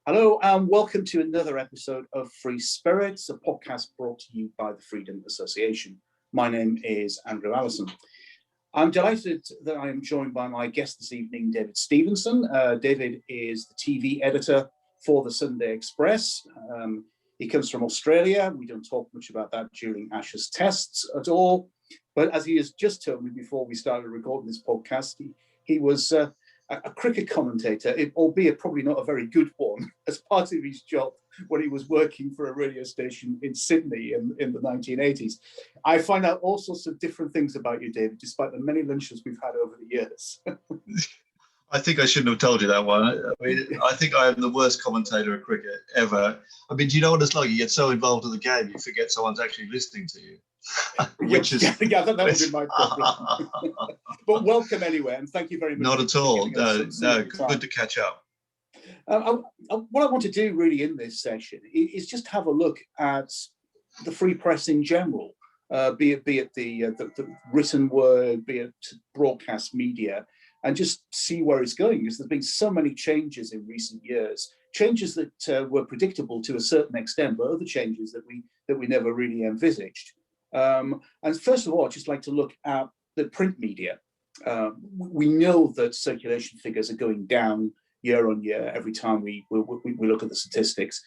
Hello and welcome to another episode of Free Spirits, a podcast brought to you by the Freedom Association. My name is Andrew Allison. I'm delighted that I am joined by my guest this evening, David Stephenson. David is the TV editor for the Sunday Express. He comes from Australia. We don't talk much about that during Ashes tests at all. But as he has just told me before we started recording this podcast, he was a cricket commentator, albeit probably not a very good one, as part of his job when he was working for a radio station in Sydney in the 1980s. I find out all sorts of different things about you, David, despite the many lunches we've had over the years. I think I shouldn't have told you that one. I mean, I think I am the worst commentator of cricket ever. I mean, do you know what it's like? You get so involved in the game, you forget someone's actually listening to you. Which is that would be my problem. But welcome anyway, and thank you very much. Not at all. No, good to catch up. What I want to do really in this session is just have a look at the free press in general, be it the written word, be it broadcast media, and just see where it's going, because there's been so many changes in recent years, changes that were predictable to a certain extent, but other changes that we never really envisaged. And first of all, I'd just like to look at the print media. We know that circulation figures are going down year on year every time we look at the statistics.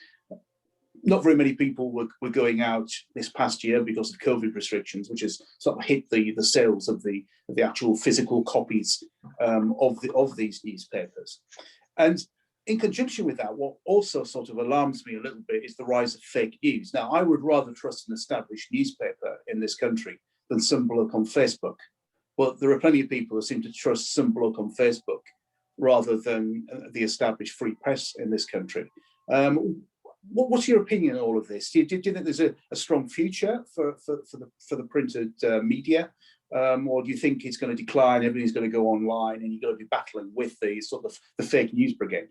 Not very many people were going out this past year because of COVID restrictions, which has sort of hit the sales of the actual physical copies of these newspapers. And in conjunction with that, what also sort of alarms me a little bit is the rise of fake news. Now, I would rather trust an established newspaper in this country than some bloke on Facebook. But there are plenty of people who seem to trust some bloke on Facebook rather than the established free press in this country. What's your opinion on all of this? Do you think there's a strong future for the printed media? Or do you think it's going to decline, everything's going to go online, and you're going to be battling with the sort of the fake news brigade?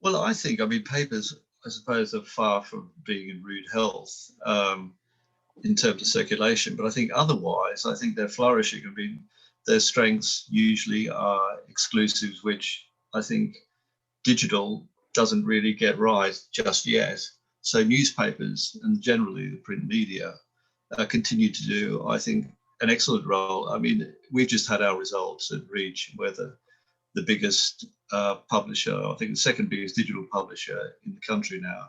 Well, I mean, papers, I suppose, are far from being in rude health in terms of circulation, but I think otherwise, I think they're flourishing. I mean, their strengths usually are exclusives, which I think digital doesn't really get right just yet. So newspapers and generally the print media continue to do, I think, an excellent role. I mean, we've just had our results at Reach, where the biggest publisher, I think the second biggest digital publisher in the country now,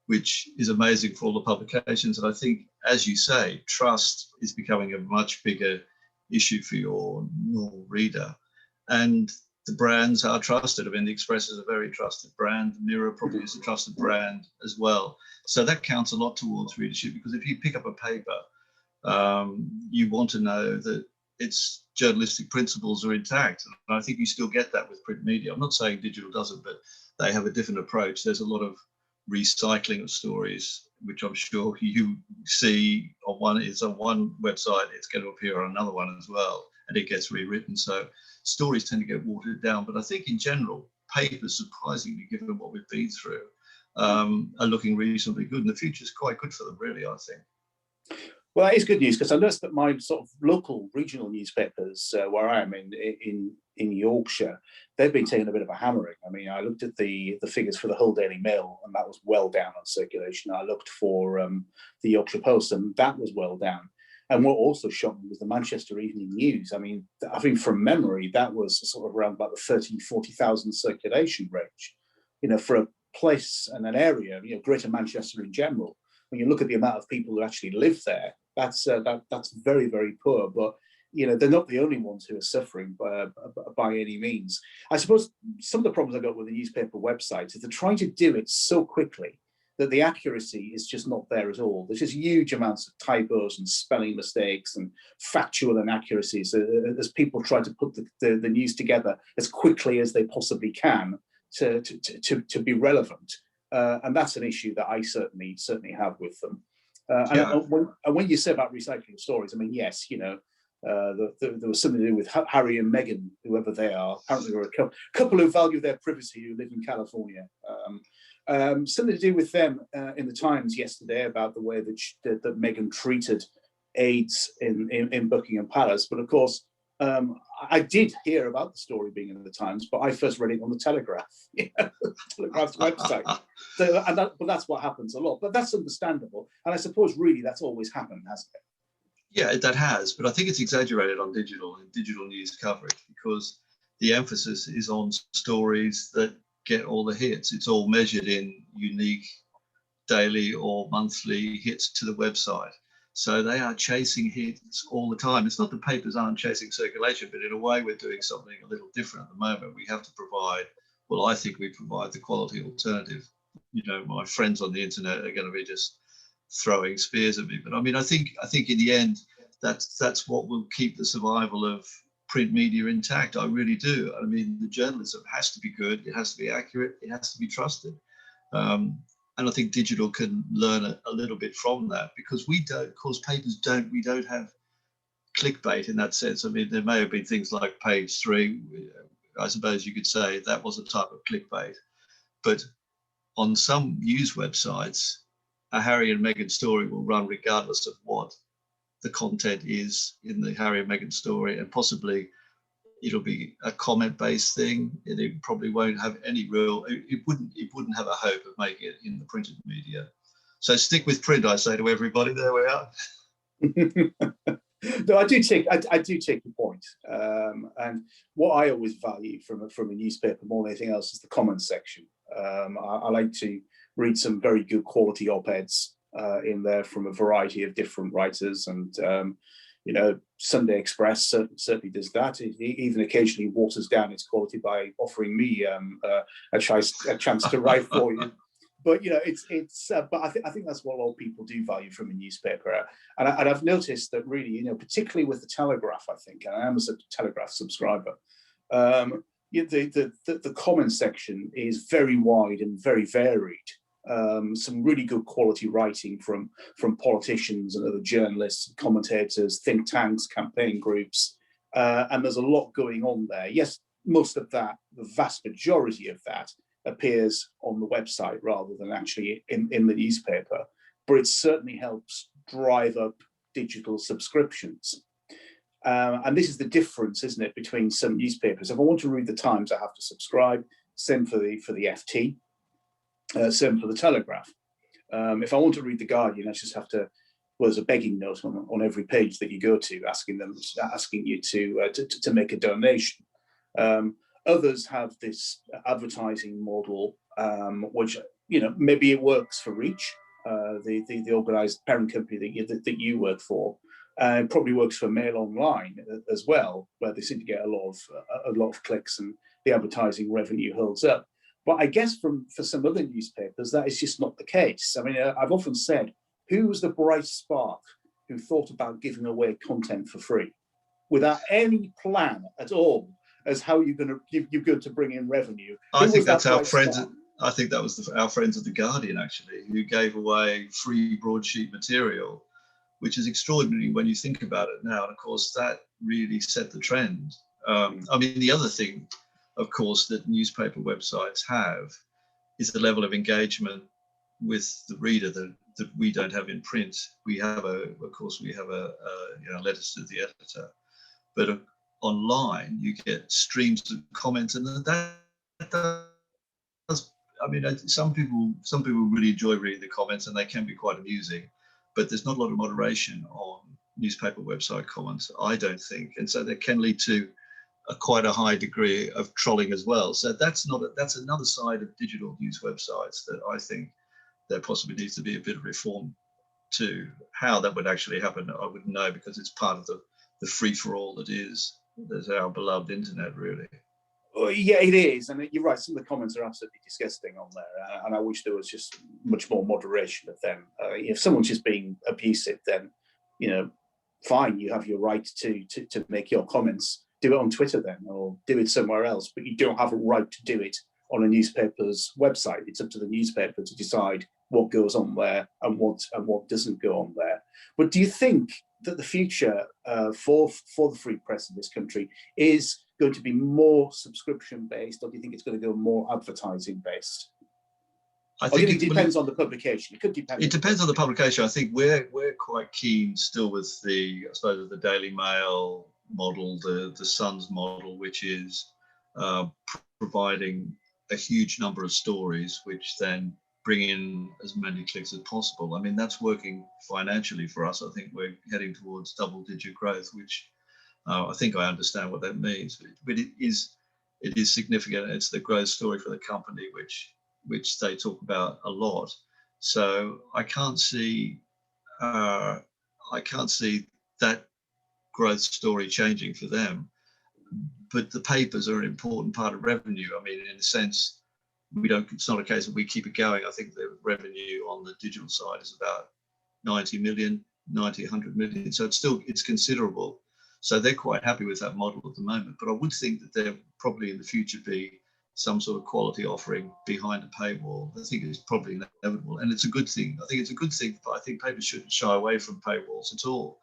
which is amazing for all the publications. And I think, as you say, trust is becoming a much bigger issue for your normal reader. And the brands are trusted. I mean, the Express is a very trusted brand. Mirror probably is a trusted brand as well. So that counts a lot towards readership, because if you pick up a paper, you want to know that its journalistic principles are intact. And I think you still get that with print media. I'm not saying digital doesn't, but they have a different approach. There's a lot of recycling of stories, which I'm sure you see on one website, it's going to appear on another one as well, and it gets rewritten. So stories tend to get watered down. But I think in general, papers, surprisingly, given what we've been through, are looking reasonably good. And the future's quite good for them, really, I think. Well, that is good news, because I noticed that my sort of local regional newspapers, where I am in Yorkshire, they've been taking a bit of a hammering. I mean, I looked at the figures for the Hull Daily Mail, and that was well down on circulation. I looked for the Yorkshire Post, and that was well down. And what also shocked me was the Manchester Evening News. I mean, from memory, that was sort of around about the 30,000, 40,000 circulation range, for a place and an area, Greater Manchester in general. When you look at the amount of people who actually live there, that's very, very poor. But they're not the only ones who are suffering by any means. I suppose some of the problems I got with the newspaper websites is they're trying to do it so quickly that the accuracy is just not there at all. There's just huge amounts of typos and spelling mistakes and factual inaccuracies as people try to put the news together as quickly as they possibly can to be relevant. And that's an issue that I certainly have with them. And when you say about recycling stories, I mean, yes, there was something to do with Harry and Meghan, whoever they are. Apparently, there are a couple who value their privacy who live in California. Something to do with them in the Times yesterday about the way that Meghan treated aides in Buckingham Palace. But of course, I did hear about the story being in the Times, but I first read it on the Telegraph, Telegraph's website. So, but that's what happens a lot. But that's understandable, and I suppose really that's always happened, hasn't it? Yeah, that has, but I think it's exaggerated on digital news coverage, because the emphasis is on stories that get all the hits. It's all measured in unique daily or monthly hits to the website. So they are chasing hits all the time. It's not that papers aren't chasing circulation, but in a way we're doing something a little different at the moment. We have to provide, well, I think we provide the quality alternative. You know, my friends on the internet are going to be just throwing spears at me. But I mean, I think in the end, that's what will keep the survival of print media intact. I really do. I mean, the journalism has to be good. It has to be accurate. It has to be trusted. And I think digital can learn a little bit from that, because we don't, of course, papers don't, we don't have clickbait in that sense. I mean, there may have been things like Page 3. I suppose you could say that was a type of clickbait. But on some news websites, a Harry and Meghan story will run regardless of what the content is in the Harry and Meghan story, and possibly it'll be a comment-based thing. It probably won't have any real. It wouldn't have a hope of making it in the printed media. So stick with print, I say to everybody. There we are. No, I do take your point, and what I always value from a newspaper more than anything else is the comments section. I like to read some very good quality op-eds in there from a variety of different writers, and you know, Sunday Express certainly does that. It even occasionally waters down its quality by offering me a chance to write for you. But you know, but I think that's what a lot of people do value from a newspaper, and I've noticed that really, you know, particularly with the Telegraph, I think, and I am a Telegraph subscriber. The comment section is very wide and very varied. Some really good quality writing from politicians and other journalists, commentators, think tanks, campaign groups, and there's a lot going on there. Yes, most of that, the vast majority of that, appears on the website rather than actually in the newspaper, but it certainly helps drive up digital subscriptions. And this is the difference, isn't it, between some newspapers. If I want to read the Times, I have to subscribe. Same for the FT. Same for the Telegraph. If I want to read the Guardian, I just have to. Well, there's a begging note on every page that you go to, asking you to make a donation. Others have this advertising model, which, you know, maybe it works for Reach, the organised parent company that you work for. It probably works for Mail Online as well, where they seem to get a lot of clicks and the advertising revenue holds up. But I guess for some other newspapers, that is just not the case. I mean, I've often said, who was the bright spark who thought about giving away content for free without any plan at all as how you're going to bring in revenue? I think that's our friends. I think that was our friends at the Guardian, actually, who gave away free broadsheet material, which is extraordinary when you think about it now. And of course, that really set the trend. I mean, the other thing, of course, that newspaper websites have is the level of engagement with the reader that we don't have in print. We have letters to the editor, but online you get streams of comments, and that does. I mean, some people really enjoy reading the comments, and they can be quite amusing, but there's not a lot of moderation on newspaper website comments, I don't think, and so that can lead to quite a high degree of trolling as well. So that's another side of digital news websites that I think there possibly needs to be a bit of reform to. How that would actually happen, I wouldn't know, because it's part of the free-for-all that is our beloved internet, really. Well, yeah, it is, and you're right. Some of the comments are absolutely disgusting on there, and I wish there was just much more moderation of them. If someone's just being abusive, then, you know, fine, you have your right to make your comments. Do it on Twitter then, or do it somewhere else, but you don't have a right to do it on a newspaper's website. It's up to the newspaper to decide what goes on there and what doesn't go on there. But do you think that the future for the free press in this country is going to be more subscription based, or do you think it's going to go more advertising based? I think it depends on the publication. It could depend. It depends on the publication. I think we're quite keen still with the Daily Mail, model, the Sun's model, which is providing a huge number of stories, which then bring in as many clicks as possible. I mean, that's working financially for us. I think we're heading towards double-digit growth, which I think I understand what that means. But it is significant. It's the growth story for the company, which they talk about a lot. So I can't see that growth story changing for them. But the papers are an important part of revenue. I mean, in a sense, it's not a case that we keep it going. I think the revenue on the digital side is about 90 million, 100 million. So it's considerable. So they're quite happy with that model at the moment. But I would think that there probably in the future be some sort of quality offering behind a paywall. I think it's probably inevitable. And it's a good thing. I think it's a good thing, but I think papers shouldn't shy away from paywalls at all,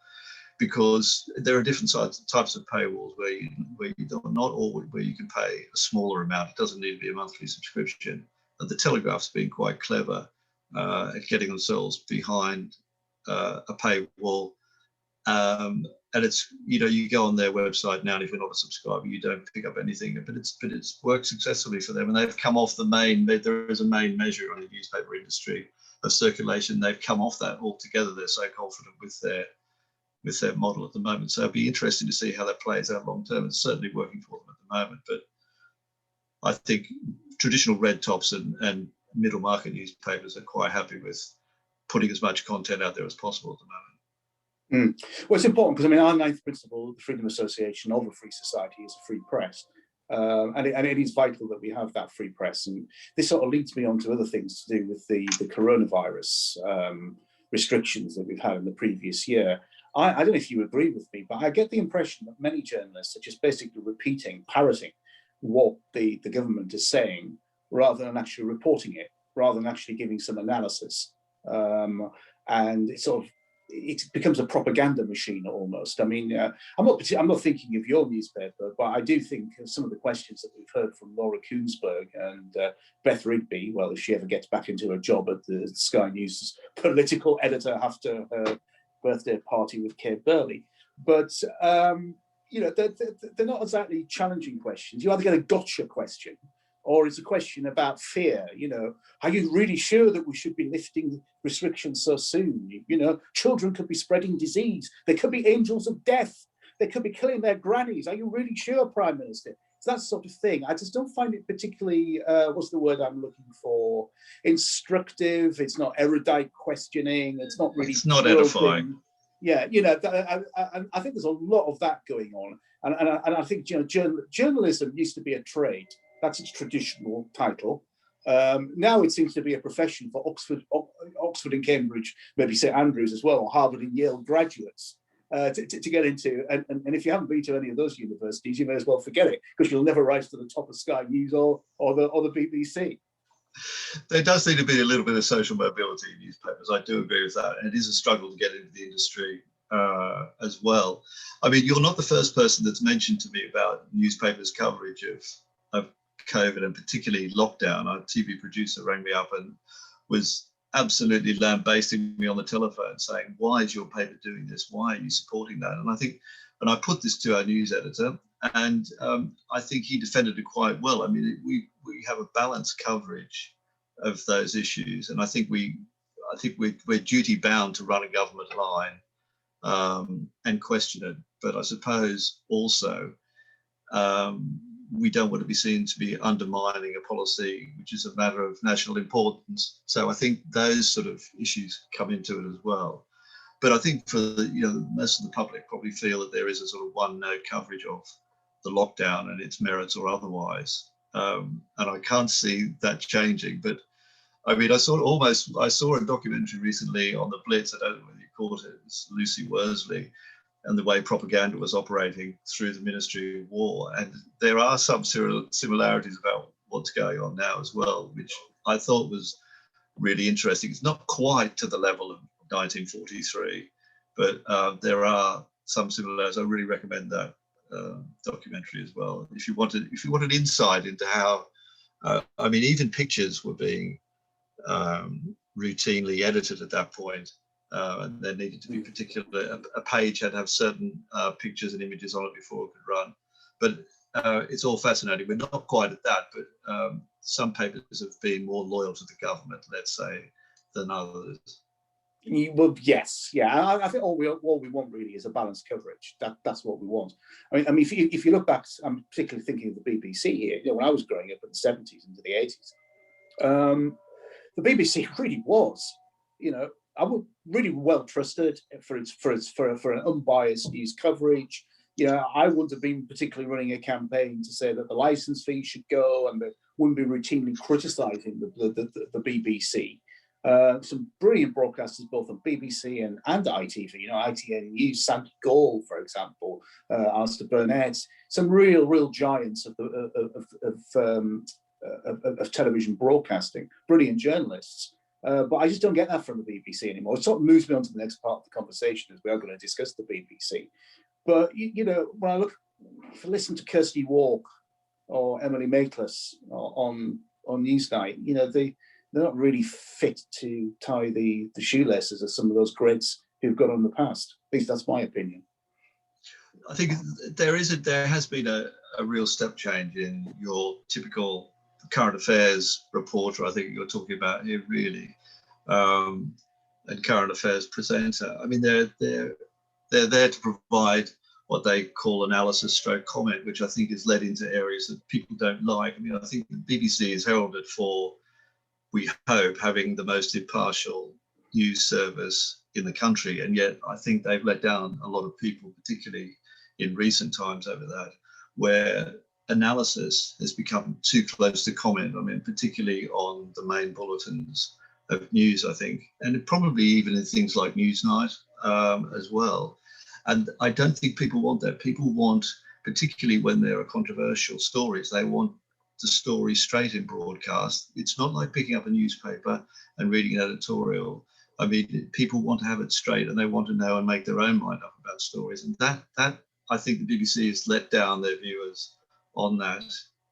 because there are different types of paywalls where you don't, not all where you can pay a smaller amount. It doesn't need to be a monthly subscription. And the Telegraph's been quite clever at getting themselves behind a paywall. And it's, you go on their website now, and if you're not a subscriber, you don't pick up anything. But it's worked successfully for them, and they've come off the main. There is a main measure on the newspaper industry of circulation. They've come off that altogether. They're so confident with their model at the moment. So it'd be interesting to see how that plays out long term. It's certainly working for them at the moment, but I think traditional red tops and middle market newspapers are quite happy with putting as much content out there as possible at the moment. Well, it's important because, I mean, our ninth principle of the Freedom Association of a free society is a free press. And it is vital that we have that free press. And this sort of leads me on to other things to do with the coronavirus restrictions that we've had in the previous year. I don't know if you agree with me, but I get the impression that many journalists are just basically parroting what the government is saying, rather than actually reporting it, rather than actually giving some analysis. And it becomes a propaganda machine almost. I mean, I'm not thinking of your newspaper, but I do think of some of the questions that we've heard from Laura Koonsberg and Beth Rigby. Well, if she ever gets back into her job at the Sky News political editor after her birthday party with Kate Burley. But they're not exactly challenging questions. You either get a gotcha question, or it's a question about fear. Are you really sure that we should be lifting restrictions so soon? Children could be spreading disease. There could be angels of death. They could be killing their grannies. Are you really sure, Prime Minister? It's that sort of thing. I just don't find it particularly, what's the word I'm looking for? Instructive. It's not erudite questioning. It's not really. It's not edifying. Yeah, I think there's a lot of that going on. And I think, journalism used to be a trade. That's its traditional title. Now it seems to be a profession for Oxford and Cambridge, maybe St Andrews as well, or Harvard and Yale graduates to get into. And if you haven't been to any of those universities, you may as well forget it, because you'll never rise to the top of Sky News or the BBC. There does need to be a little bit of social mobility in newspapers. I do agree with that. And it is a struggle to get into the industry as well. I mean, you're not the first person that's mentioned to me about newspapers' coverage of COVID, and particularly lockdown. Our TV producer rang me up and was absolutely lambasting me on the telephone, saying, "Why is your paper doing this? Why are you supporting that?" And I put this to our news editor, and I think he defended it quite well. I mean, we have a balanced coverage of those issues, and I think we're duty bound to run a government line and question it. But I suppose also we don't want to be seen to be undermining a policy which is a matter of national importance. So I think those sort of issues come into it as well. But I think for most of the public probably feel that there is a sort of one-note coverage of the lockdown and its merits or otherwise. And I can't see that changing. But I mean, I saw a documentary recently on the Blitz. I don't know whether you caught it. It's Lucy Worsley, and the way propaganda was operating through the Ministry of War. And there are some similarities about what's going on now as well, which I thought was really interesting. It's not quite to the level of 1943, but there are some similarities. I really recommend that documentary as well. If you want an insight into how, I mean, even pictures were being routinely edited at that point. And there needed to be particular, a page had to have certain pictures and images on it before it could run. But it's all fascinating. We're not quite at that, but some papers have been more loyal to the government, let's say, than others. Well, yes, yeah. I think all we want really is a balanced coverage. That's what we want. I mean, if you look back, I'm particularly thinking of the BBC here. You know, when I was growing up in the 70s into the 80s, the BBC really was, you know, I would really well trusted for an unbiased news coverage. You know, I wouldn't have been particularly running a campaign to say that the license fee should go, and that wouldn't be routinely criticising the BBC. Some brilliant broadcasters both on BBC and ITV, you know, ITN News, Sandy Gall, for example, Alistair Burnett, some real giants of television broadcasting, brilliant journalists. But I just don't get that from the BBC anymore. It sort of moves me on to the next part of the conversation, as we are going to discuss the BBC. But, you know, when I listen to Kirsty Walk or Emily Maitlis on Newsnight, you know, they're not really fit to tie the shoelaces of some of those greats who've gone on in the past. At least that's my opinion. I think there has been a real step change in your typical current affairs reporter. I think you're talking about here, really, and current affairs presenter. I mean, they're there to provide what they call analysis stroke comment, which I think has led into areas that people don't like. I mean, I think the BBC is heralded for, we hope, having the most impartial news service in the country, and yet I think they've let down a lot of people, particularly in recent times over that, where analysis has become too close to comment. I mean, particularly on the main bulletins of news, I think, and probably even in things like Newsnight as well. And I don't think people want that. People want, particularly when there are controversial stories, they want the story straight in broadcast. It's not like picking up a newspaper and reading an editorial. I mean, people want to have it straight, and they want to know and make their own mind up about stories. And that I think the BBC has let down their viewers on that,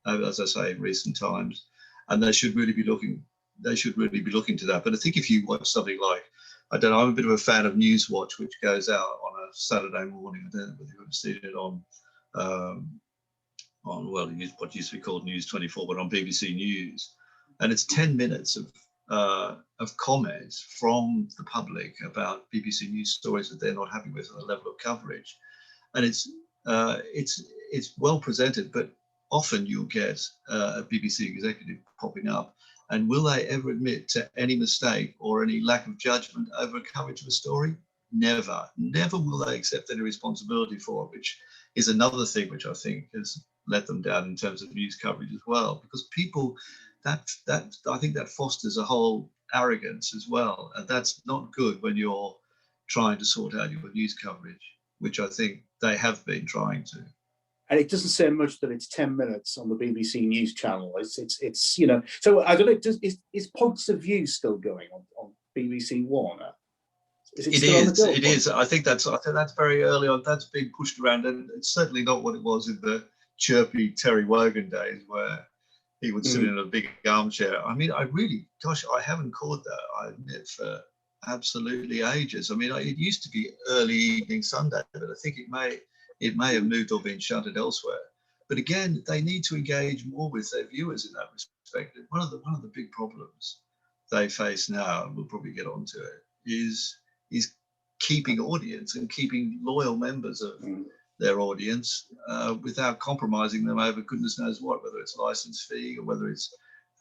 as I say, in recent times. And they should really be looking to that. But I think if you watch something like, I don't know, I'm a bit of a fan of Newswatch, which goes out on a Saturday morning. I don't know whether you've seen it on what used to be called News 24, but on BBC News. And it's 10 minutes of comments from the public about BBC News stories that they're not happy with and the level of coverage. And it's well presented, but often you'll get a BBC executive popping up. And will they ever admit to any mistake or any lack of judgment over coverage of a story? Never. Never will they accept any responsibility for it, which is another thing which I think has let them down in terms of news coverage as well. Because people, I think that fosters a whole arrogance as well. And that's not good when you're trying to sort out your news coverage, which I think they have been trying to. And it doesn't say much that it's 10 minutes on the BBC News channel. It's you know. So I don't know. Is Points of View still going on BBC One? It is. I think that's very early on. That's being pushed around, and it's certainly not what it was in the chirpy Terry Wogan days, where he would sit in a big armchair. I mean, I haven't caught that, I admit, for absolutely ages. I mean, it used to be early evening Sunday, but I think it may have moved or been shunted elsewhere. But again, they need to engage more with their viewers in that respect. One of the big problems they face now, and we'll probably get onto it, is keeping audience and keeping loyal members of their audience without compromising them over goodness knows what, whether it's license fee or whether it's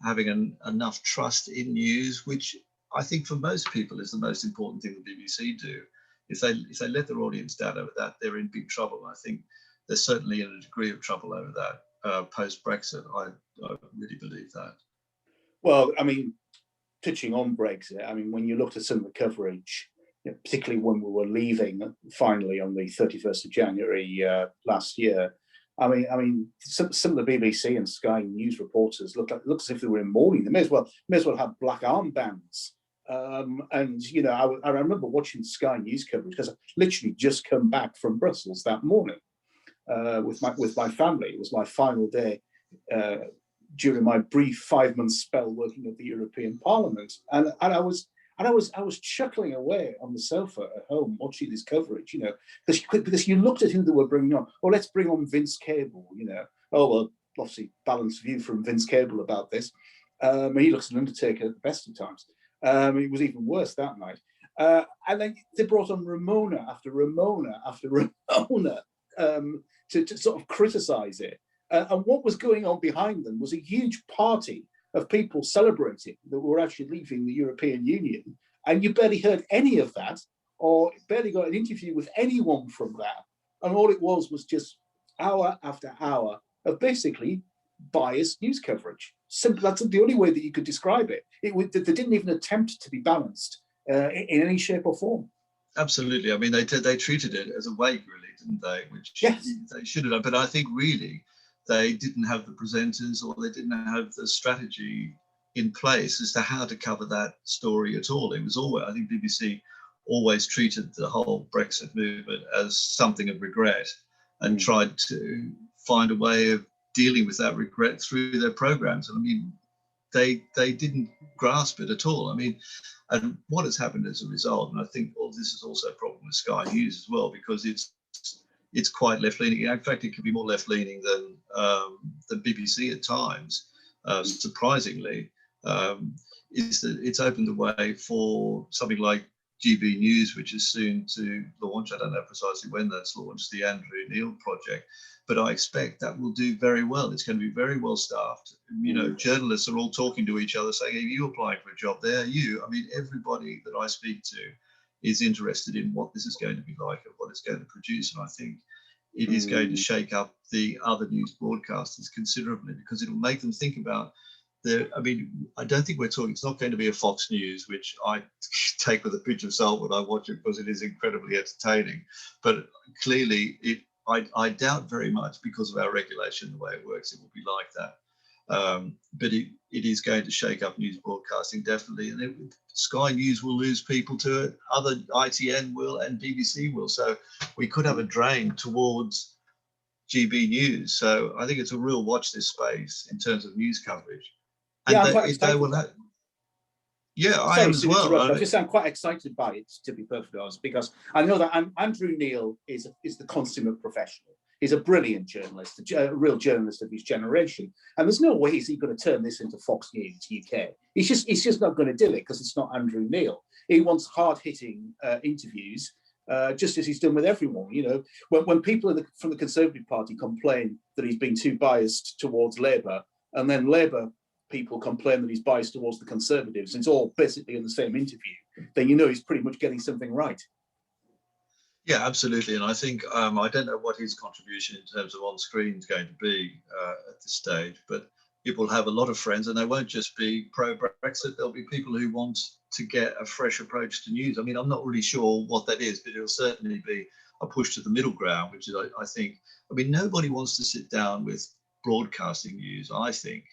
having enough trust in news, which I think for most people is the most important thing the BBC do. If they let their audience down over that, they're in big trouble. I think they're certainly in a degree of trouble over that post-Brexit. I really believe that. Well, I mean, touching on Brexit, I mean, when you looked at some of the coverage, you know, particularly when we were leaving finally on the 31st of January last year, I mean, some of the BBC and Sky News reporters looked as if they were in mourning. They may as well have black armbands. And you know, I remember watching Sky News coverage because I literally just come back from Brussels that morning with my family. It was my final day during my brief 5-month spell working at the European Parliament, and I was And I was chuckling away on the sofa at home watching this coverage, you know, because you looked at who they were bringing on. Oh, let's bring on Vince Cable, you know. Oh, well, obviously balanced view from Vince Cable about this. He looks an Undertaker at the best of times. It was even worse that night. And then they brought on Ramona after Ramona after Ramona to sort of criticize it. And what was going on behind them was a huge party of people celebrating that were actually leaving the European Union. And you barely heard any of that, or barely got an interview with anyone from that. And all it was just hour after hour of basically biased news coverage. Simple. That's the only way that you could describe it. They didn't even attempt to be balanced in any shape or form. Absolutely. I mean, they treated it as a wake, really, didn't they? Which yes. They should have done. But I think really they didn't have the presenters, or they didn't have the strategy in place as to how to cover that story at all. It was always, I think BBC always treated the whole Brexit movement as something of regret and tried to find a way of dealing with that regret through their programs. And I mean, they didn't grasp it at all. I mean, and what has happened as a result, and I think this is also a problem with Sky News as well, because it's quite left-leaning. In fact, it can be more left-leaning than BBC at times, surprisingly, is that it's opened the way for something like GB News, which is soon to launch. I don't know precisely when that's launched, the Andrew Neil project, but I expect that will do very well. It's going to be very well staffed. You know, journalists are all talking to each other saying, are you applying for a job there? I mean, everybody that I speak to is interested in what this is going to be like and what it's going to produce. And I think it is going to shake up the other news broadcasters considerably, because it'll make them think about I mean, I don't think it's not going to be a Fox News, which I take with a pinch of salt when I watch it, because it is incredibly entertaining. But clearly, I doubt very much, because of our regulation, the way it works, it will be like that. But it is going to shake up news broadcasting, definitely. And Sky News will lose people to it, other ITN will, and BBC will. So we could have a drain towards GB News. So I think it's a real watch this space in terms of news coverage. And yeah, I'm quite excited. I am as well. I'm quite excited by it, to be perfectly honest, because I know that Andrew Neil is the consummate professional. He's a brilliant journalist, a real journalist of his generation, and there's no way he's going to turn this into Fox News UK. He's just not going to do it, because it's not Andrew Neil. He wants hard-hitting interviews, just as he's done with everyone. You know, when people from the Conservative Party complain that he's been too biased towards Labour, and then Labour people complain that he's biased towards the Conservatives, and it's all basically in the same interview, then you know he's pretty much getting something right. Yeah, absolutely. And I think, I don't know what his contribution in terms of on-screen is going to be at this stage, but it will have a lot of friends, and they won't just be pro-Brexit. There'll be people who want to get a fresh approach to news. I mean, I'm not really sure what that is, but it'll certainly be a push to the middle ground, which is, I think, I mean, nobody wants to sit down with broadcasting news, I think,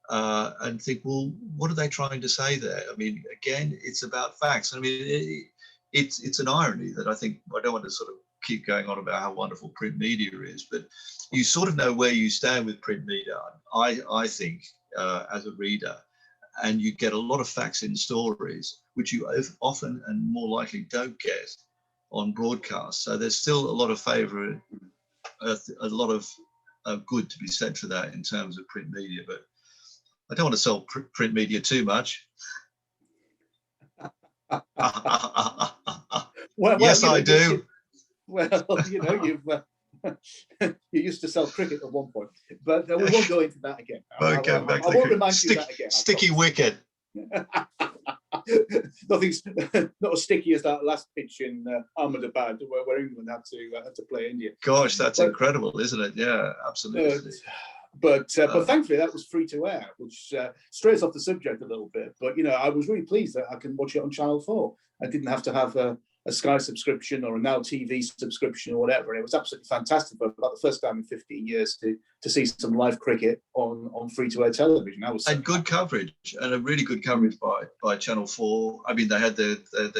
and think, well, what are they trying to say there? I mean, again, it's about facts. I mean, it's an irony that I think, I don't want to sort of keep going on about how wonderful print media is, but you sort of know where you stand with print media, I think, as a reader, and you get a lot of facts in stories, which you often and more likely don't get on broadcast. So there's still a lot of favour, a lot of good to be said for that in terms of print media, but I don't want to sell print media too much. Yes, I do. You know, you used to sell cricket at one point, but we won't go into that again. I won't remind you of that again. Sticky wicket. Nothing's not as sticky as that last pitch in Ahmedabad, where England had to play India. Gosh, that's incredible, isn't it? Yeah, absolutely. But thankfully that was free to air, which strays off the subject a little bit. But you know, I was really pleased that I can watch it on Channel 4. I didn't have to have a Sky subscription or a Now TV subscription or whatever. And it was absolutely fantastic. But about the first time in 15 years to see some live cricket on free to air television. And good coverage, and a really good coverage by Channel 4. I mean, they had their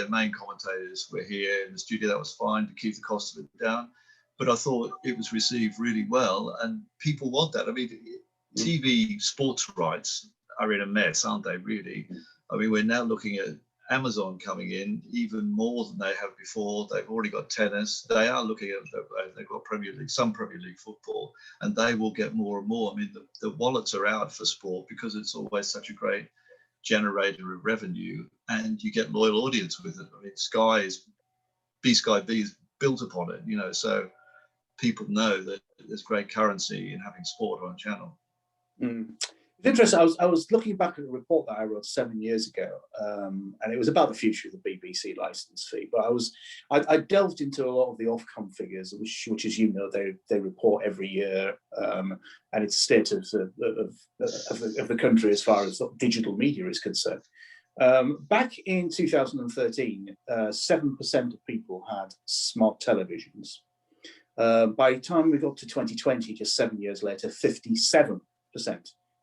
main commentators were here in the studio. That was fine to keep the cost of it down. But I thought it was received really well, and people want that. I mean, TV sports rights are in a mess, aren't they, really? I mean, we're now looking at Amazon coming in even more than they have before. They've already got tennis. They are looking at, they've got Premier League, some Premier League football, and they will get more and more. I mean, the wallets are out for sport because it's always such a great generator of revenue, and you get loyal audience with it. I mean, Sky B is built upon it, you know, so people know that there's great currency in having sport on a channel. Mm. It's interesting. I was looking back at a report that I wrote 7 years ago, and it was about the future of the BBC license fee. But I delved into a lot of the Ofcom figures, which as you know, they report every year, and it's the state of the country as far as digital media is concerned. Back in 2013, 7% of people had smart televisions. By the time we got to 2020, just 7 years later, 57%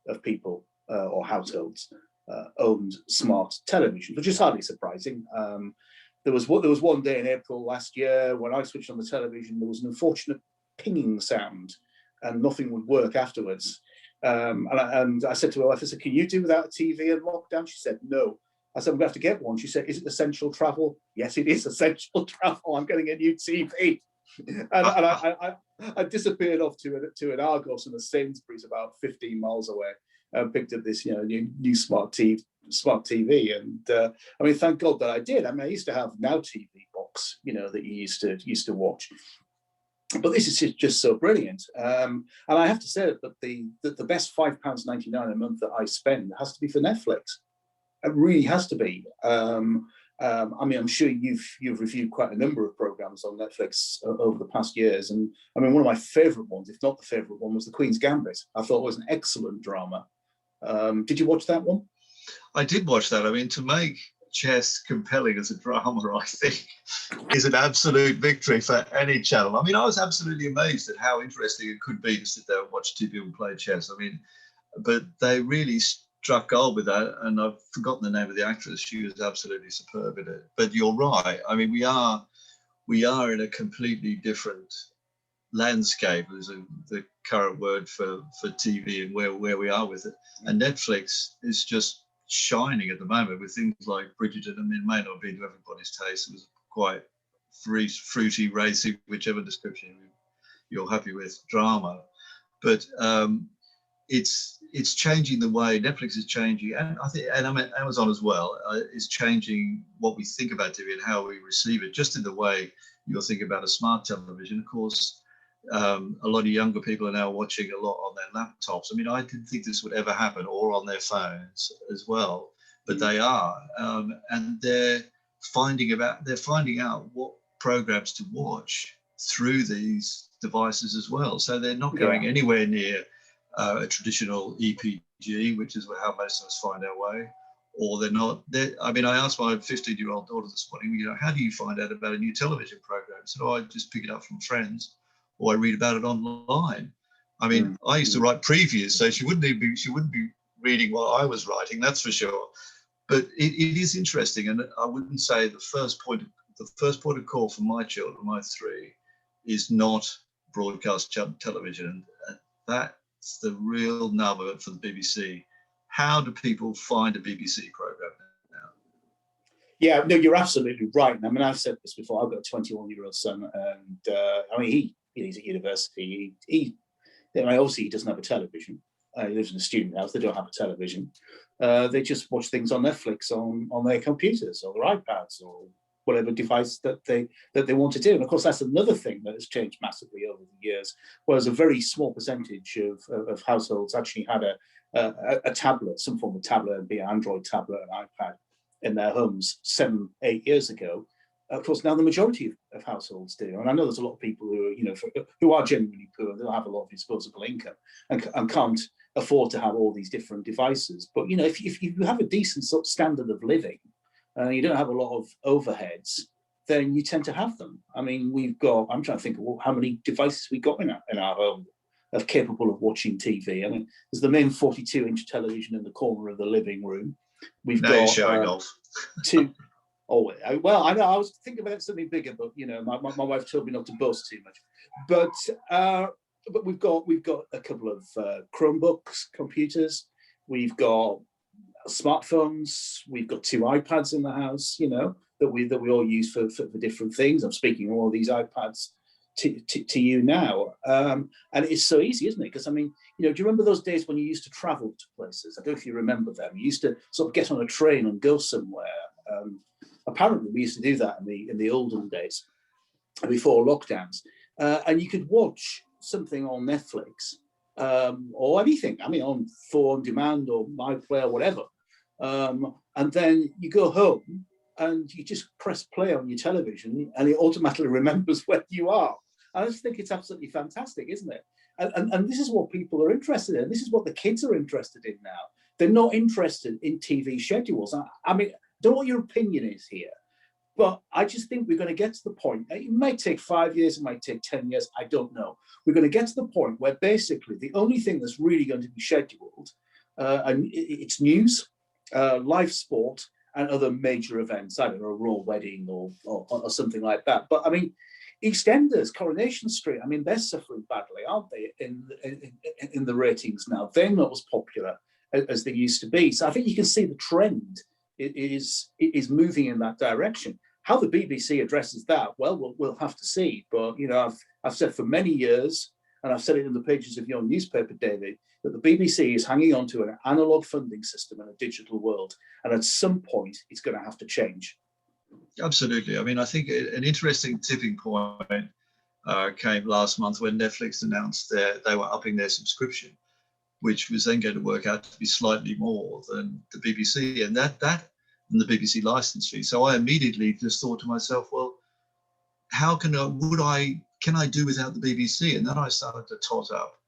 of people or households owned smart televisions, which is hardly surprising. There was one day in April last year when I switched on the television, there was an unfortunate pinging sound and nothing would work afterwards. And I said to my wife, I said, can you do without a TV in lockdown? She said, no. I said, I'm going to have to get one. She said, is it essential travel? Yes, it is essential travel. I'm getting a new TV. And I disappeared off to an Argos and a Sainsbury's about 15 miles away and picked up this new smart TV. And I mean, thank God that I did. I mean, I used to have Now TV box, that you used to watch. But this is just so brilliant. And I have to say that the best £5.99 a month that I spend has to be for Netflix. It really has to be. I mean, I'm sure you've reviewed quite a number of programs on Netflix over the past years, and I mean, one of my favourite ones, if not the favourite one, was The Queen's Gambit. I thought it was an excellent drama. Did you watch that one? I did watch that. I mean, to make chess compelling as a drama, I think, is an absolute victory for any channel. I mean, I was absolutely amazed at how interesting it could be to sit there and watch two people play chess. I mean, but they really struck gold with that, and I've forgotten the name of the actress. She was absolutely superb in it. But you're right. I mean, we are in a completely different landscape, is the current word for TV, and where we are with it. And Netflix is just shining at the moment with things like Bridgerton. I mean, it may not be to everybody's taste. It was quite fruity, racy, whichever description you're happy with, drama. But it's changing the way Netflix is changing, and I think, and Amazon as well, is changing what we think about TV and how we receive it, just in the way you're thinking about a smart television. Of course, a lot of younger people are now watching a lot on their laptops. I mean, I didn't think this would ever happen, or on their phones as well, but they are, and they're finding out what programs to watch through these devices as well. So they're not going anywhere near a traditional EPG, which is how most of us find our way, or they're not. I mean, I asked my 15-year-old daughter this morning, how do you find out about a new television program? I said, I just pick it up from friends, or I read about it online. I mean, I used to write previews, so she wouldn't be reading what I was writing, that's for sure. But it is interesting, and I wouldn't say the first point of call for my children, my three, is not broadcast television, and that's the real nub of it for the BBC. How do people find a BBC program now? Yeah, no, you're absolutely right. I mean, I've said this before. I've got a 21-year-old son, and I mean, he's at university. Obviously, he doesn't have a television. He lives in a student house. They don't have a television. They just watch things on Netflix on their computers or their iPads or whatever device that they want to do. And of course, that's another thing that has changed massively over the years. Whereas a very small percentage of households actually had a tablet, some form of tablet, be an Android tablet, an iPad, in their homes 7-8 years ago. Of course, now the majority of households do. And I know there's a lot of people who are genuinely poor. They don't have a lot of disposable income and can't afford to have all these different devices. But if you have a decent sort of standard of living, you don't have a lot of overheads, then you tend to have them. I mean, I'm trying to think of how many devices we got in our home of capable of watching TV. I mean, there's the main 42-inch television in the corner of the living room. We've got showing off. two. Oh, well, I know. I was thinking about something bigger, but my wife told me not to boast too much. But we've got a couple of Chromebooks, computers. We've got smartphones. We've got 2 iPads in the house, that we all use for different things. I'm speaking all of these iPads to you now, and it's so easy, isn't it? Because I mean, do you remember those days when you used to travel to places? I don't know if you remember them. You used to sort of get on a train and go somewhere. Apparently, we used to do that in the olden days, before lockdowns, and you could watch something on Netflix, or anything. I mean, on demand or MyPlayer, whatever. And then you go home and you just press play on your television, and it automatically remembers where you are. I just think it's absolutely fantastic, isn't it? And this is what people are interested in. This is what the kids are interested in now. They're not interested in TV schedules. I mean, I don't know what your opinion is here, but I just think we're going to get to the point. It might take 5 years, it might take 10 years, I don't know. We're going to get to the point where basically the only thing that's really going to be scheduled, and it's news, live sport, and other major events. I don't know, a royal wedding or something like that. But I mean, EastEnders, Coronation Street, I mean, they're suffering badly, aren't they, in the ratings now? They're not as popular as they used to be. So I think you can see the trend is moving in that direction. How the BBC addresses that, well, we'll have to see. But I've said for many years, and I've said it in the pages of your newspaper, David, that the BBC is hanging on to an analog funding system in a digital world, and at some point, it's going to have to change. Absolutely. I mean, I think an interesting tipping point came last month when Netflix announced they were upping their subscription, which was then going to work out to be slightly more than the BBC, and that and the BBC license fee. So I immediately just thought to myself, well, how can I do without the BBC? And then I started to tot up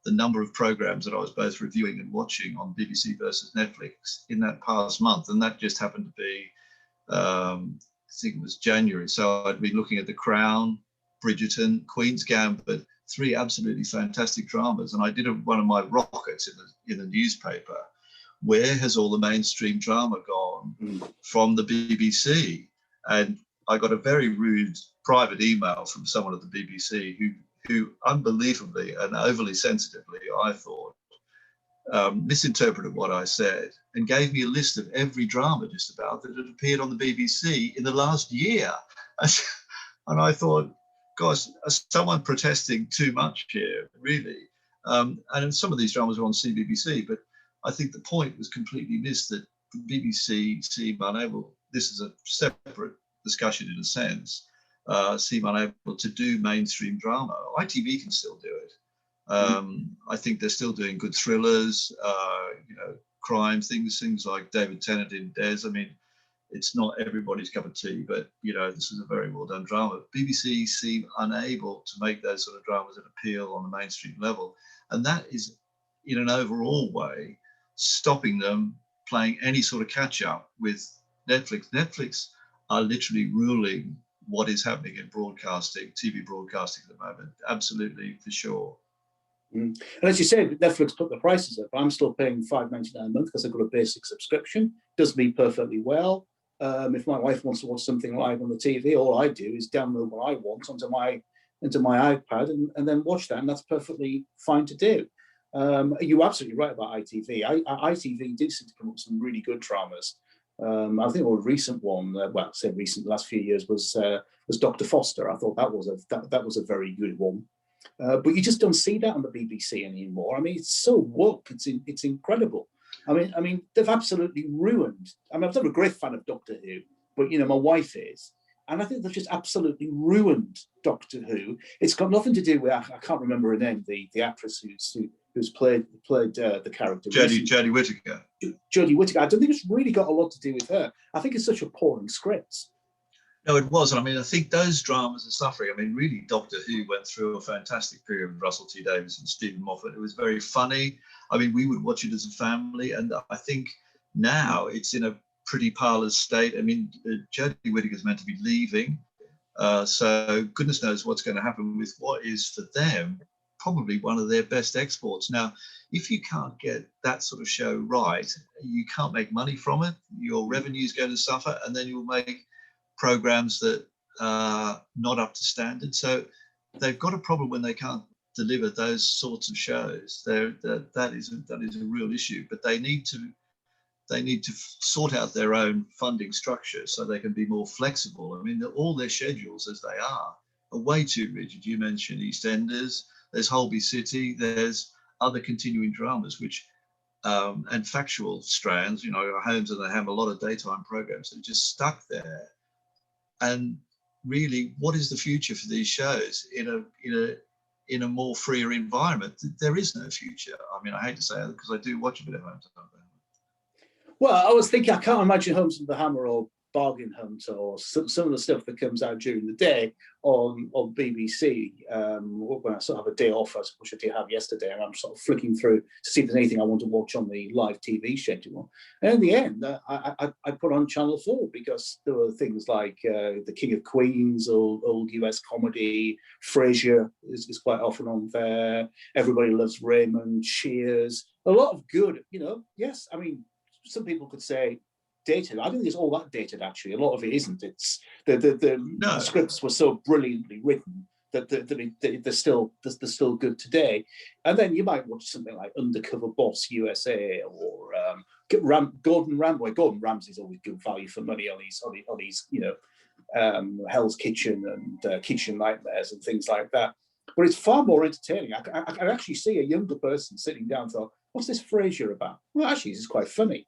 the number of programs that I was both reviewing and watching on BBC versus Netflix in that past month, and that just happened to be, I think it was January. So I'd be looking at The Crown, Bridgerton, Queen's Gambit, 3 absolutely fantastic dramas. And I did one of my rockets in the newspaper. Where has all the mainstream drama gone from the BBC? And I got a very rude private email from someone at the BBC who unbelievably and overly sensitively, I thought, misinterpreted what I said and gave me a list of every drama just about that had appeared on the BBC in the last year. And I thought, gosh, someone protesting too much here, really. And some of these dramas are on CBBC, but I think the point was completely missed, that the BBC seem unable, this is a separate discussion in a sense, seem unable to do mainstream drama. ITV can still do it. I think they're still doing good thrillers, crime things like David Tennant in Des. I mean, it's not everybody's cup of tea, but this is a very well done drama. BBC seem unable to make those sort of dramas that appeal on the mainstream level, and that is, in an overall way, stopping them playing any sort of catch up with Netflix. Netflix are literally ruling what is happening in broadcasting, TV broadcasting at the moment. Absolutely, for sure. And as you said, Netflix put the prices up. I'm still paying $5.99 a month because I've got a basic subscription. Does me perfectly well. If my wife wants to watch something live on the TV, all I do is download what I want onto my iPad and then watch that, and that's perfectly fine to do. You're absolutely right about ITV. ITV do seem to come up with some really good dramas. I think a recent one, recent, the last few years, was Dr. Foster. I thought that was a very good one. But you just don't see that on the BBC anymore. I mean, it's so woke. It's incredible. I mean, they've absolutely ruined. I mean, I'm not a great fan of Doctor Who, but my wife is, and I think they've just absolutely ruined Doctor Who. It's got nothing to do with, I can't remember her name, the actress who's played the character. Jodie Whittaker. Jodie Whittaker. I don't think it's really got a lot to do with her. I think it's such appalling scripts. No, it was. I mean, I think those dramas are suffering. I mean, really, Doctor Who went through a fantastic period with Russell T Davies and Stephen Moffat. It was very funny. I mean, we would watch it as a family. And I think now it's in a pretty parlous state. I mean, Jodie Whittaker is meant to be leaving. So goodness knows what's going to happen with what is, for them, probably one of their best exports. Now, if you can't get that sort of show right, you can't make money from it. Your revenue is going to suffer, and then you'll make programs that are not up to standard. So they've got a problem when they can't deliver those sorts of shows. That is a real issue. But they need to they need to sort out their own funding structure so they can be more flexible. I mean, all their schedules as they are way too rigid. You mentioned EastEnders, there's Holby City, there's other continuing dramas, which and factual strands, you know, Holmes and they have a lot of daytime programs that are just stuck there. And really, what is the future for these shows in a more freer environment? There is no future. I mean, I hate to say it because I do watch a bit of Holmes and the Hammer. Well, I was thinking, I can't imagine Holmes and the Hammer or Bargain Hunt or some of the stuff that comes out during the day on BBC. When I sort of have a day off, which I did have yesterday, and I'm sort of flicking through to see if there's anything I want to watch on the live TV schedule. And in the end, I put on Channel 4 because there were things like The King of Queens, old US comedy, Frasier is quite often on there, Everybody Loves Raymond, Cheers, a lot of good, you know, yes, I mean, some people could say dated. I don't think it's all that dated, actually. A lot of it isn't. It's the scripts were so brilliantly written that they're still good today. And then you might watch something like Undercover Boss USA or Gordon Ramsay. Gordon Ramsay's always good value for money on these you know, Hell's Kitchen and Kitchen Nightmares and things like that. But it's far more entertaining. I actually see a younger person sitting down and thought, what's this Frasier about? Well, actually, this is quite funny.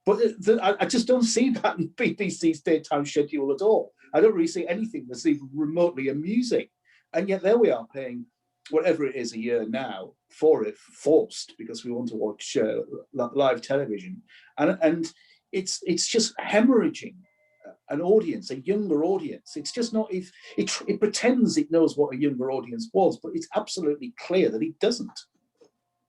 But I just don't see that in BBC's daytime schedule at all. I don't really see anything that's even remotely amusing. And yet there we are paying whatever it is a year now for it, forced, because we want to watch live television. And it's just hemorrhaging an audience, a younger audience. It's just not, it pretends it knows what a younger audience was, but it's absolutely clear that it doesn't.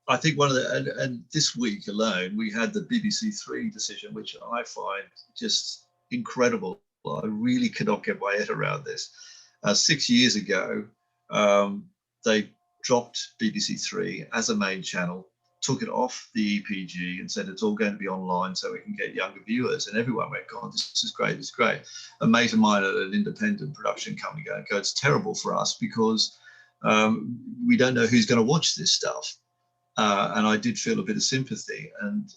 I think and this week alone, we had the BBC Three decision, which I find just incredible. I really cannot get my head around this. 6 years ago, they dropped BBC Three as a main channel, took it off the EPG and said it's all going to be online so we can get younger viewers. And everyone went, God, this is great, it's great. A mate of mine at an independent production company go, it's terrible for us because we don't know who's going to watch this stuff. And I did feel a bit of sympathy. And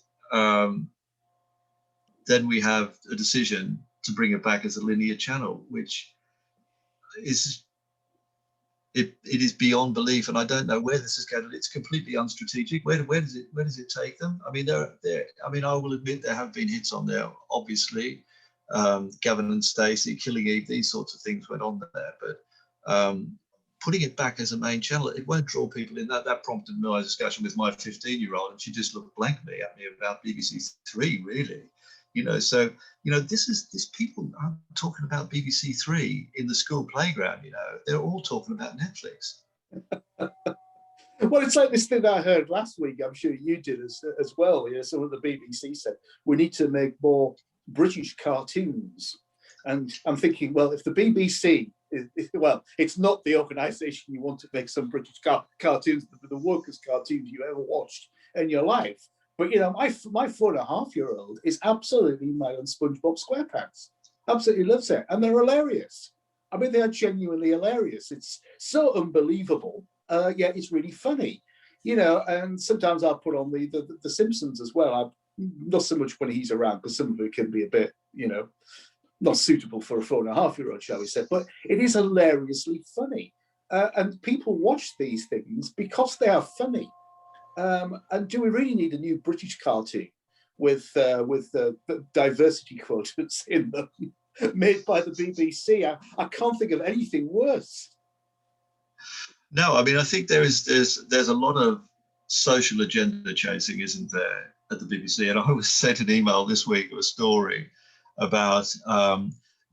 then we have a decision to bring it back as a linear channel, which is, it is beyond belief. And I don't know where this is going. It's completely unstrategic. Where does it take them? I mean, I will admit there have been hits on there, obviously. Gavin and Stacey, Killing Eve, these sorts of things went on there. But putting it back as a main channel, it won't draw people in. That prompted my discussion with my 15-year-old, and she just looked blankly at me about BBC Three, really. You know, so, you know, this people aren't talking about BBC Three in the school playground, you know, they're all talking about Netflix. Well, it's like this thing that I heard last week, I'm sure you did as well. You know, some of the BBC said, we need to make more British cartoons. And I'm thinking, well, if the BBC, well, it's not the organisation you want to make some British cartoons, the workers' cartoons you ever watched in your life. But, you know, my 4.5-year-old is absolutely mad on SpongeBob SquarePants. Absolutely loves it. And they're hilarious. I mean, they are genuinely hilarious. It's so unbelievable, yet it's really funny. You know, and sometimes I'll put on the Simpsons as well. Not so much when he's around, because some of it can be a bit, you know, not suitable for a 4.5-year-old, shall we say. But it is hilariously funny. And people watch these things because they are funny. And do we really need a new British cartoon with diversity quotas in them, made by the BBC? I can't think of anything worse. No, I mean, I think there's a lot of social agenda chasing, isn't there, at the BBC? And I was sent an email this week of a story about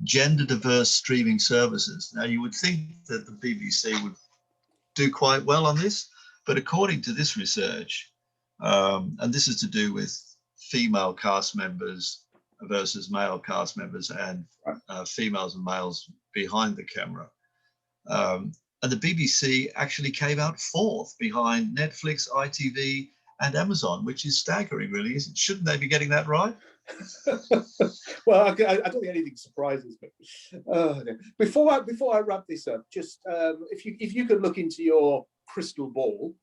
gender diverse streaming services. Now, you would think that the BBC would do quite well on this, but according to this research, and this is to do with female cast members versus male cast members and females and males behind the camera. And the BBC actually came out fourth behind Netflix, ITV, and Amazon, which is staggering, really. Shouldn't they be getting that right? Well, I don't think anything surprises me. Before I wrap this up, just if you could look into your crystal ball,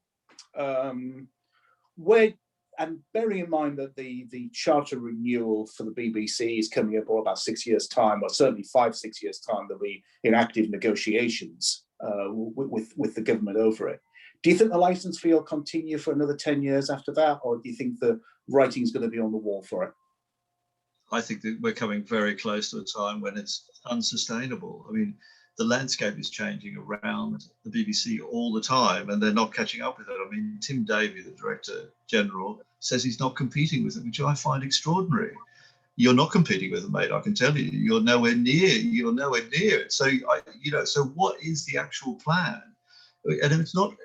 where and bearing in mind that the charter renewal for the BBC is coming up all about 6 years' time, or certainly 5-6 years' time, they'll be in active negotiations with the government over it. Do you think the license fee will continue for another 10 years after that, or do you think the writing's going to be on the wall for it? I think that we're coming very close to a time when it's unsustainable. I mean, the landscape is changing around the BBC all the time, and they're not catching up with it. I mean, Tim Davie, the Director General, says he's not competing with it, which I find extraordinary. You're not competing with it, mate. I can tell you, you're nowhere near. You're nowhere near it. So, so what is the actual plan? And it's not.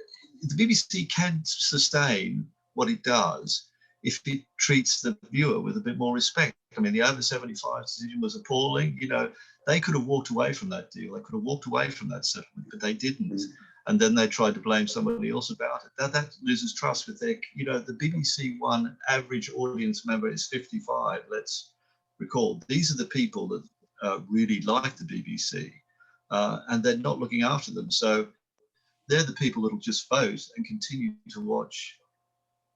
The BBC can sustain what it does if it treats the viewer with a bit more respect. I mean, the over 75 decision was appalling. They could have walked away from that deal. They could have walked away from that settlement, but they didn't. And then they tried to blame somebody else about it. That loses trust with their, the BBC One average audience member is 55. Let's recall, these are the people that really like the BBC, and they're not looking after them. So they're the people that'll just vote and continue to watch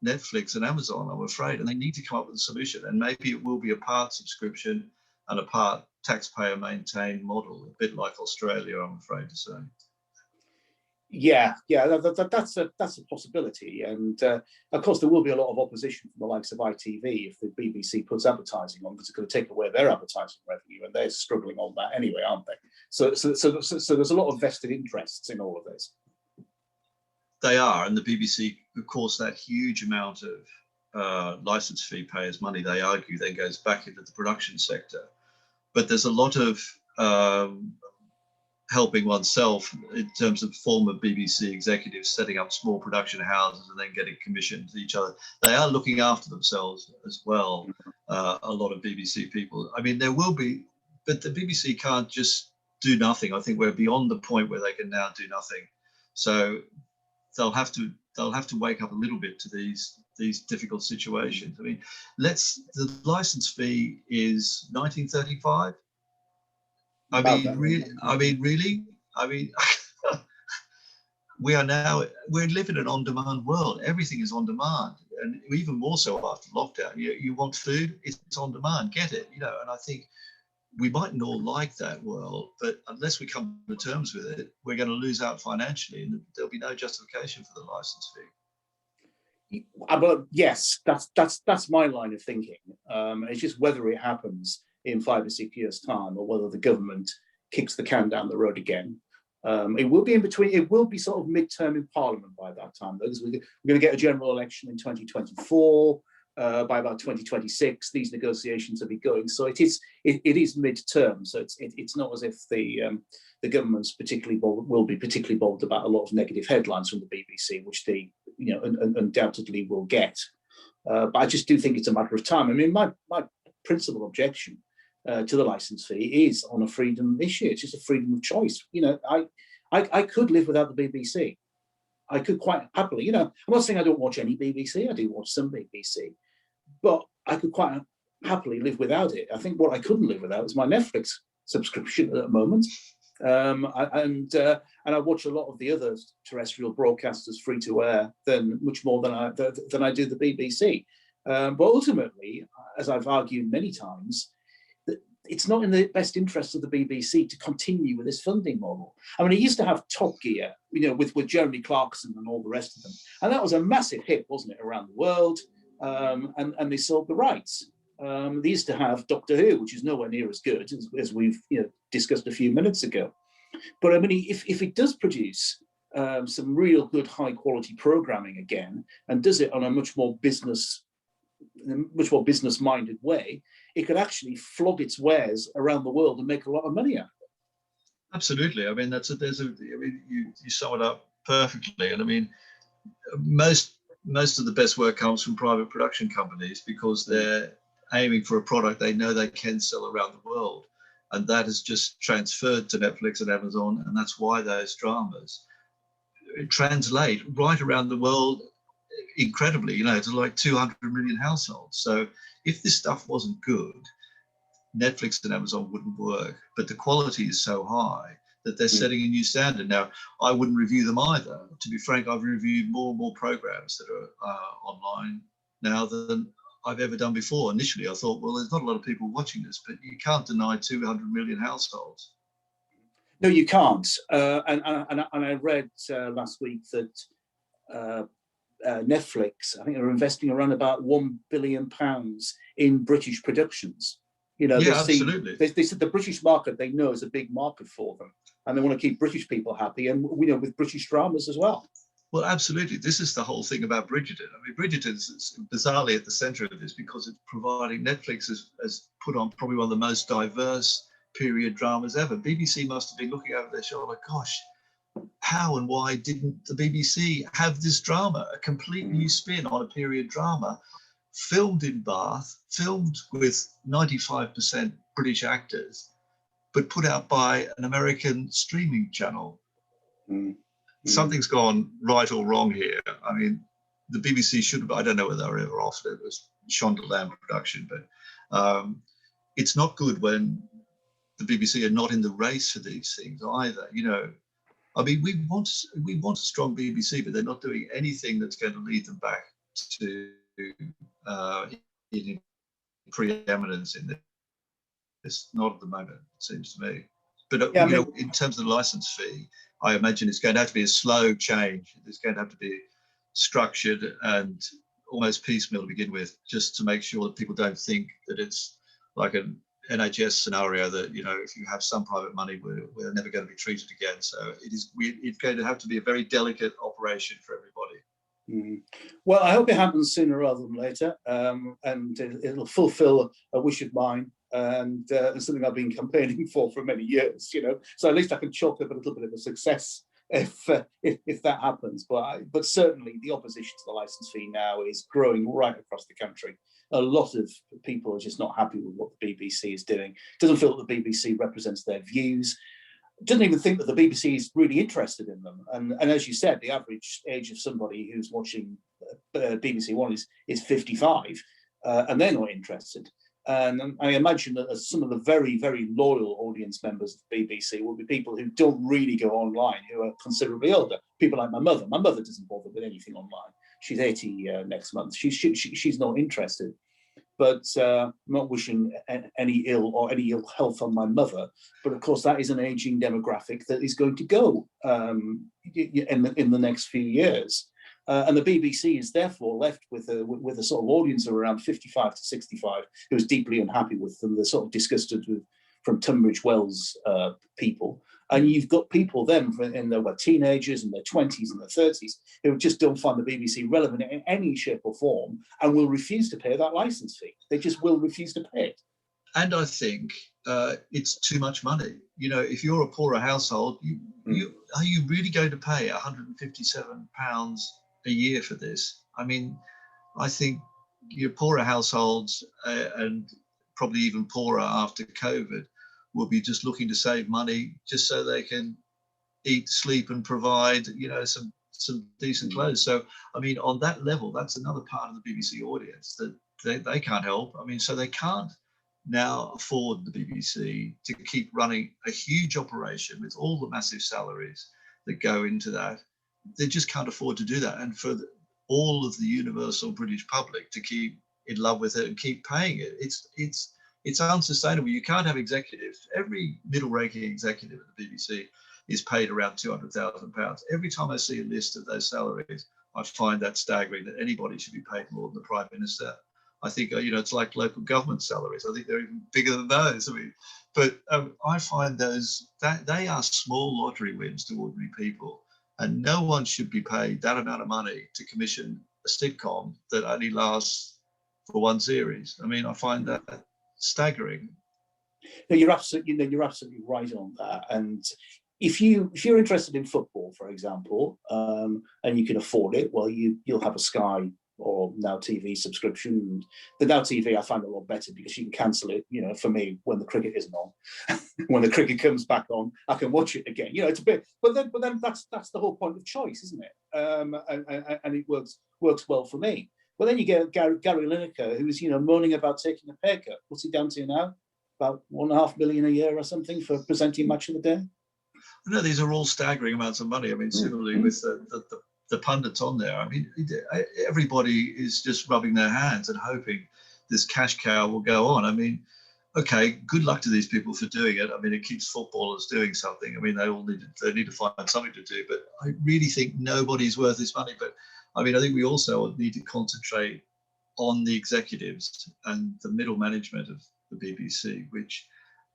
Netflix and Amazon, I'm afraid, and they need to come up with a solution. And maybe it will be a part subscription and a part taxpayer maintained model, a bit like Australia, I'm afraid to say. Yeah, that's a possibility, and of course there will be a lot of opposition from the likes of ITV if the BBC puts advertising on, because it's going to take away their advertising revenue, and they're struggling on that anyway, aren't they? So there's a lot of vested interests in all of this. They are, and the BBC, of course, that huge amount of license fee payers' money, they argue, then goes back into the production sector. But there's a lot of helping oneself in terms of former BBC executives setting up small production houses and then getting commissioned to each other. They are looking after themselves as well, a lot of BBC people. I mean, there will be, but the BBC can't just do nothing. I think we're beyond the point where they can now do nothing. So they'll have to wake up a little bit to these difficult situations. I mean, the license fee is 1935. I mean, really? We're living in an on-demand world. Everything is on demand, and even more so after lockdown. You want food, it's on demand, get it, and I think we mightn't all like that world, but unless we come to terms with it, we're going to lose out financially, and there'll be no justification for the license fee. But yes, that's my line of thinking. It's just whether it happens in 5 or 6 years' time, or whether the government kicks the can down the road again. It will be in between. It will be sort of midterm in Parliament by that time, though, because we're going to get a general election in 2024. By about 2026, these negotiations will be going. So it is midterm. So it's not as if the government's will be particularly bothered about a lot of negative headlines from the BBC, which they undoubtedly will get. But I just do think it's a matter of time. I mean, my principal objection to the license fee is on a freedom issue. It's just a freedom of choice. I could live without the BBC. I could quite happily, I'm not saying I don't watch any BBC. I do watch some BBC, but I could quite happily live without it. I think what I couldn't live without is my Netflix subscription at the moment. And I watch a lot of the other terrestrial broadcasters free to air much more than I do the BBC. But ultimately, as I've argued many times, it's not in the best interest of the BBC to continue with this funding model. I mean, it used to have Top Gear, with Jeremy Clarkson and all the rest of them, and that was a massive hit, wasn't it, around the world? And they sold the rights. They used to have Doctor Who, which is nowhere near as good as we've discussed a few minutes ago. But I mean, if it does produce some real good, high quality programming again, and does it on a much more business minded way, it could actually flog its wares around the world and make a lot of money out of it. Absolutely. I mean, you sum it up perfectly. And I mean, most of the best work comes from private production companies, because they're aiming for a product they know they can sell around the world. And that has just transferred to Netflix and Amazon. And that's why those dramas translate right around the world incredibly, to like 200 million households. So if this stuff wasn't good, Netflix and Amazon wouldn't work. But the quality is so high that they're setting a new standard. Now, I wouldn't review them either. To be frank, I've reviewed more and more programs that are online now than I've ever done before. Initially, I thought, well, there's not a lot of people watching this, but you can't deny 200 million households. No, you can't. And I read last week that Netflix, I think, are investing around about £1 billion in British productions. You know, yeah, absolutely. They said the British market they know is a big market for them, and they want to keep British people happy, and we know with British dramas as well. Well, absolutely. This is the whole thing about Bridgerton. I mean, Bridgerton is bizarrely at the center of this because it's providing, Netflix has put on probably one of the most diverse period dramas ever. BBC must have been looking over their shoulder, gosh, how and why didn't the BBC have this drama, a complete new spin on a period drama, filmed in Bath, filmed with 95% British actors, but put out by an American streaming channel? Something's gone right or wrong here. I mean, the BBC should have, I don't know whether they were ever offered it, was Shondaland production, but it's not good when the BBC are not in the race for these things either. You know, I mean, we want a strong BBC, but they're not doing anything that's going to lead them back to in preeminence in this. Not at the moment, it seems to me. But yeah, you know, in terms of the license fee, I imagine it's going to have to be a slow change. It's going to have to be structured and almost piecemeal to begin with, just to make sure that people don't think that it's like an NHS scenario that, you know, if you have some private money, we're never going to be treated again. So it's going to have to be a very delicate operation for everybody. Well, I hope it happens sooner rather than later, and it'll fulfill a wish of mine, and something I've been campaigning for many years. You know, so at least I can chalk up a little bit of a success if that happens. But certainly the opposition to the license fee now is growing right across the country. A lot of people are just not happy with what the BBC is doing. Doesn't feel that the BBC represents their views. Doesn't even think that the BBC is really interested in them. And as you said, the average age of somebody who's watching BBC One is 55, and they're not interested. And I imagine that some of the very, very loyal audience members of the BBC will be people who don't really go online, who are considerably older. People like my mother. My mother doesn't bother with anything online. She's 80 next month. She's not interested. But I'm not wishing any ill health on my mother. But of course, that is an aging demographic that is going to go in the next few years. And the BBC is therefore left with a sort of audience of around 55 to 65 who is deeply unhappy with them. They're sort of disgusted with, from Tunbridge Wells people. And you've got people then in their teenagers in their 20s and their 30s who just don't find the BBC relevant in any shape or form and will refuse to pay that license fee. They just will refuse to pay it. And I think it's too much money. You know, if you're a poorer household, are you really going to pay £157 a year for this? I mean, I think your poorer households and probably even poorer after COVID will be just looking to save money just so they can eat, sleep, and provide, you know, some decent clothes. So, I mean, on that level, that's another part of the BBC audience that they can't help. I mean, so they can't now afford the BBC to keep running a huge operation with all the massive salaries that go into that. They just can't afford to do that. And for all of the universal British public to keep in love with it and keep paying it, it's unsustainable. You can't have executives. Every middle-ranking executive at the BBC is paid around £200,000. Every time I see a list of those salaries, I find that staggering, that anybody should be paid more than the Prime Minister. I think, you know, it's like local government salaries. I think they're even bigger than those. I mean, but I find those, that they are small lottery wins to ordinary people. And no one should be paid that amount of money to commission a sitcom that only lasts for one series. I mean, I find that staggering. No, you're absolutely right on that. And if you're interested in football, for example, and you can afford it, well, you'll have a Sky or Now TV subscription. And the Now TV I find a lot better because you can cancel it. You know, for me, when the cricket isn't on, when the cricket comes back on, I can watch it again. You know, it's a bit, but then that's the whole point of choice, isn't it? And it works well for me. But then you get Gary Lineker, who is, you know, moaning about taking a pay cut. What's he down to now? About £1.5 million a year or something for presenting Match of the Day. No, these are all staggering amounts of money. I mean, similarly with the the pundits on there. I mean, everybody is just rubbing their hands and hoping this cash cow will go on. I mean, okay, good luck to these people for doing it. I mean, it keeps footballers doing something. I mean, they need to find something to do. But I really think nobody's worth this money. But I mean, I think we also need to concentrate on the executives and the middle management of the BBC, which,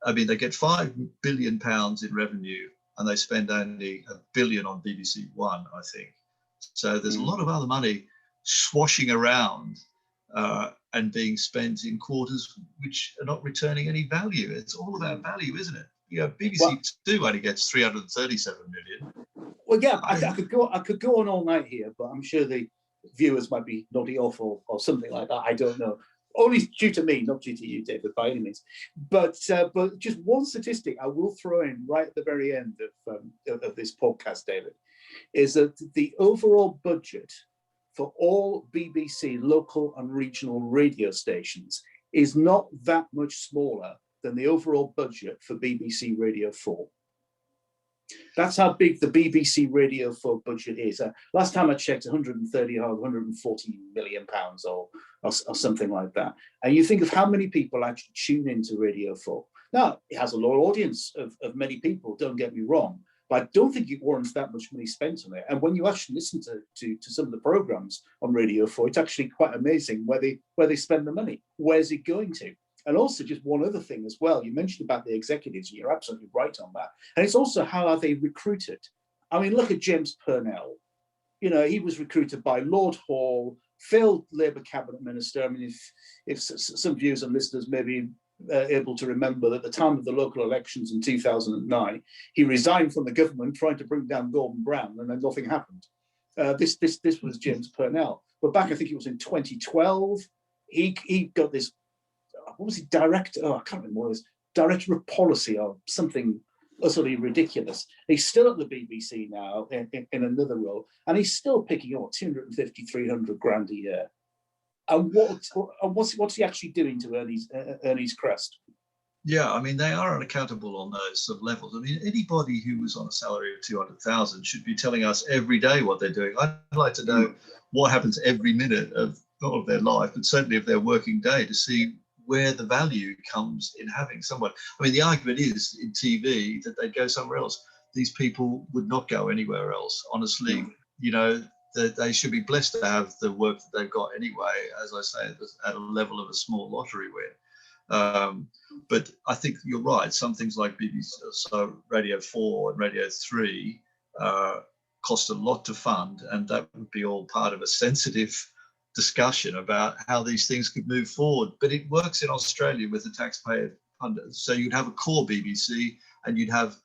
I mean, they get £5 billion in revenue and they spend only £1 billion on BBC One, I think. So there's a lot of other money swashing around and being spent in quarters which are not returning any value. It's all about value, isn't it? You know, BBC Two only gets 337 million. Well, yeah, I could go on all night here, but I'm sure the viewers might be nodding off or something like that. I don't know. Only due to me, not due to you, David, by any means. But just one statistic I will throw in right at the very end of this podcast, David, is that the overall budget for all BBC local and regional radio stations is not that much smaller than the overall budget for BBC Radio 4. That's how big the BBC Radio 4 budget is. Last time I checked, 130 or 140 million pounds or something like that. And you think of how many people actually tune into Radio 4. Now, it has a loyal audience of many people, don't get me wrong, but I don't think it warrants that much money spent on it. And when you actually listen to some of the programs on Radio 4, it's actually quite amazing where they spend the money. Where's it going to? And also just one other thing as well, you mentioned about the executives, and you're absolutely right on that. And it's also how are they recruited? I mean, look at James Purnell. You know, he was recruited by Lord Hall, failed Labour cabinet minister. I mean, if some viewers and listeners may be able to remember that at the time of the local elections in 2009, he resigned from the government trying to bring down Gordon Brown, and then nothing happened. This was James Purnell. But back, I think it was in 2012, he got this, what was he, director? Oh, I can't remember what it was, director of policy or something utterly ridiculous. He's still at the BBC now in another role, and he's still picking up 250, 300 grand a year. And what's he actually doing to earn his crest? Yeah, I mean, they are unaccountable on those sort of levels. I mean, anybody who was on a salary of 200,000 should be telling us every day what they're doing. I'd like to know what happens every minute of not of their life, but certainly of their working day, to see where the value comes in having someone. I mean, the argument is in TV that they'd go somewhere else. These people would not go anywhere else, honestly. You know, that they should be blessed to have the work that they've got anyway, as I say, at a level of a small lottery win. But I think you're right. Some things like BBC, so Radio 4 and Radio 3 cost a lot to fund, and that would be all part of a sensitive discussion about how these things could move forward. But it works in Australia with the taxpayer funded. So you'd have a core BBC, and you'd have,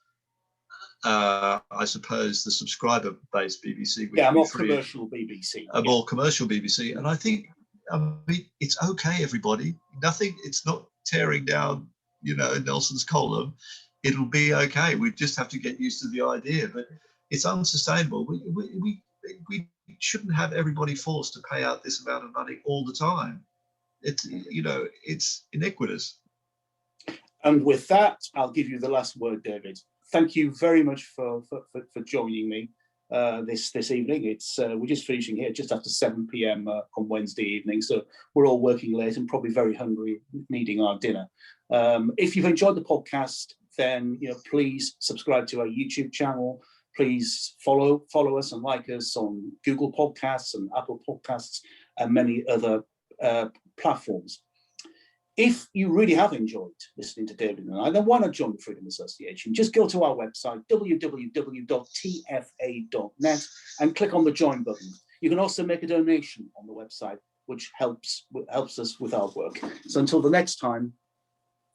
I suppose, the subscriber-based BBC. Yeah, a more commercial BBC. A more commercial BBC. And I think, I mean, it's okay, everybody. It's not tearing down, Nelson's column. It'll be okay. We just have to get used to the idea. But it's unsustainable. We shouldn't have everybody forced to pay out this amount of money all the time. It's iniquitous. And with that, I'll give you the last word, David. Thank you very much for joining me this evening. We're just finishing here just after 7 p.m. On Wednesday evening, so we're all working late and probably very hungry, needing our dinner. If you've enjoyed the podcast, then please subscribe to our YouTube channel. Please follow us and like us on Google Podcasts and Apple Podcasts and many other platforms. If you really have enjoyed listening to David and I, then why not join the Freedom Association? Just go to our website, www.tfa.net, and click on the join button. You can also make a donation on the website, which helps us with our work. So until the next time,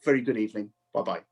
very good evening. Bye-bye.